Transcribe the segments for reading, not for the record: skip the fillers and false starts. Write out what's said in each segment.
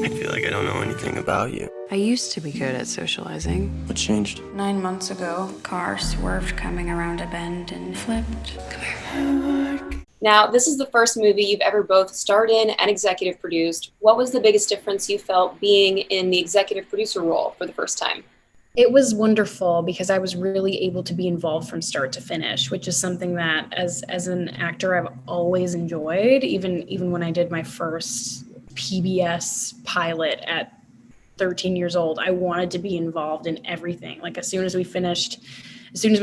I feel like I don't know anything about you. I used to be good at socializing. What changed? 9 months ago, car swerved coming around a bend and flipped. Come here. Now, this is the first movie you've ever both starred in and executive produced. What was the biggest difference you felt being in the executive producer role for the first time? It was wonderful because I was really able to be involved from start to finish, which is something that as an actor I've always enjoyed, even when I did my first PBS pilot at 13 years old. I wanted to be involved in everything. Like as soon as we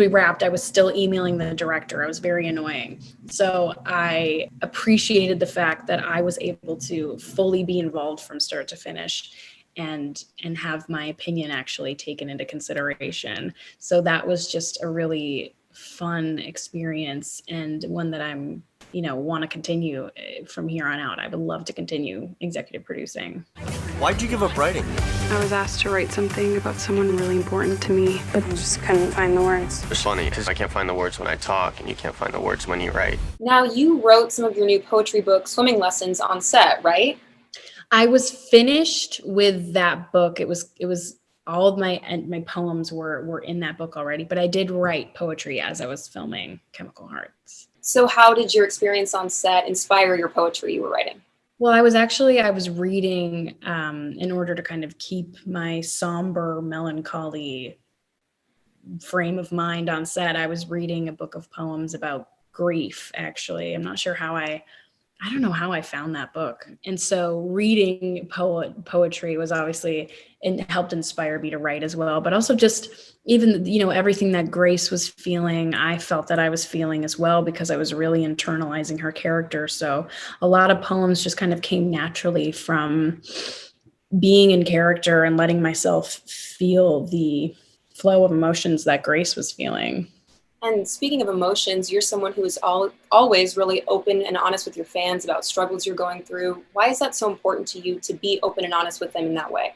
wrapped, I was still emailing the director. I was very annoying. So I appreciated the fact that I was able to fully be involved from start to finish and have my opinion actually taken into consideration. So that was just a really fun experience and one that I'm, want to continue from here on out. I would love to continue executive producing. Why'd you give up writing? I was asked to write something about someone really important to me, but I just couldn't find the words. It's funny because I can't find the words when I talk and you can't find the words when you write. Now, you wrote some of your new poetry book, Swimming Lessons, on set, right? I was finished with that book. It was all of my poems were in that book already, but I did write poetry as I was filming Chemical Hearts. So how did your experience on set inspire your poetry you were writing? Well, I was reading in order to kind of keep my somber, melancholy frame of mind on set. I was reading a book of poems about grief, actually. I'm not sure how I don't know how I found that book. And so reading poetry was obviously and helped inspire me to write as well. But also just even, everything that Grace was feeling, I felt that I was feeling as well because I was really internalizing her character. So a lot of poems just kind of came naturally from being in character and letting myself feel the flow of emotions that Grace was feeling. And speaking of emotions, you're someone who is always really open and honest with your fans about struggles you're going through. Why is that so important to you to be open and honest with them in that way?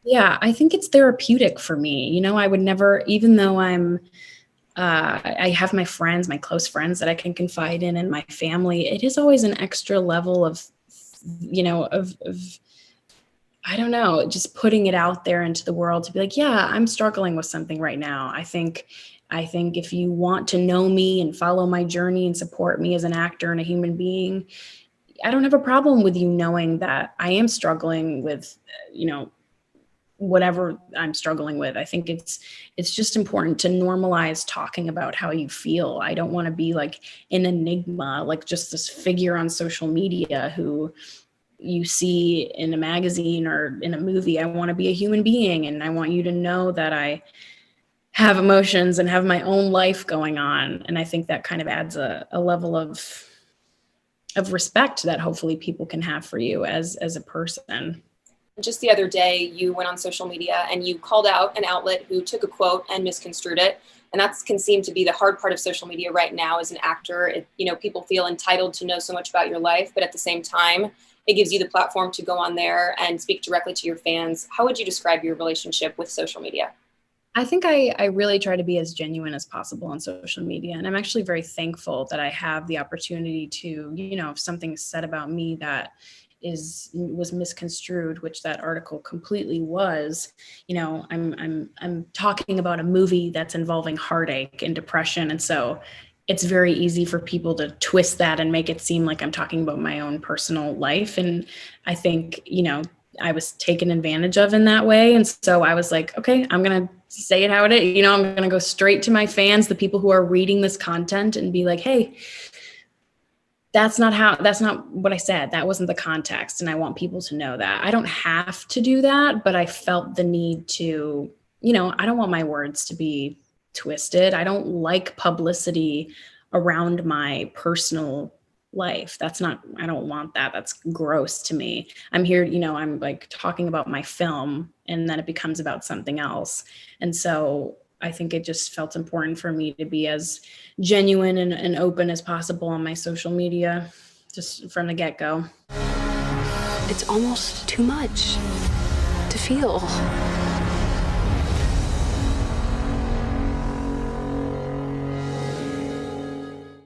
Yeah, I think it's therapeutic for me. I would never, even though I have my friends, my close friends that I can confide in and my family, it is always an extra level of I don't know, just putting it out there into the world to be like, yeah, I'm struggling with something right now. I think if you want to know me and follow my journey and support me as an actor and a human being, I don't have a problem with you knowing that I am struggling with, whatever I'm struggling with. I think it's just important to normalize talking about how you feel. I don't want to be like an enigma, like just this figure on social media who you see in a magazine or in a movie. I want to be a human being, and I want you to know that I have emotions and have my own life going on. And I think that kind of adds a level of respect that hopefully people can have for you as a person. Just the other day, you went on social media and you called out an outlet who took a quote and misconstrued it. And that can seem to be the hard part of social media right now as an actor. People feel entitled to know so much about your life, but at the same time, it gives you the platform to go on there and speak directly to your fans. How would you describe your relationship with social media? I think I really try to be as genuine as possible on social media. And I'm actually very thankful that I have the opportunity to, if something's said about me that was misconstrued, which that article completely was, I'm talking about a movie that's involving heartache and depression. And so it's very easy for people to twist that and make it seem like I'm talking about my own personal life. And I think, I was taken advantage of in that way. And so I was like, okay, I'm going to say it how it is. I'm going to go straight to my fans, the people who are reading this content, and be like, hey, that's not what I said. That wasn't the context. And I want people to know that. I don't have to do that, but I felt the need to, I don't want my words to be twisted. I don't like publicity around my personal life. I don't want that. That's gross to me. I'm here, I'm like talking about my film, and then it becomes about something else. And so I think it just felt important for me to be as genuine and open as possible on my social media, just from the get-go. It's almost too much to feel.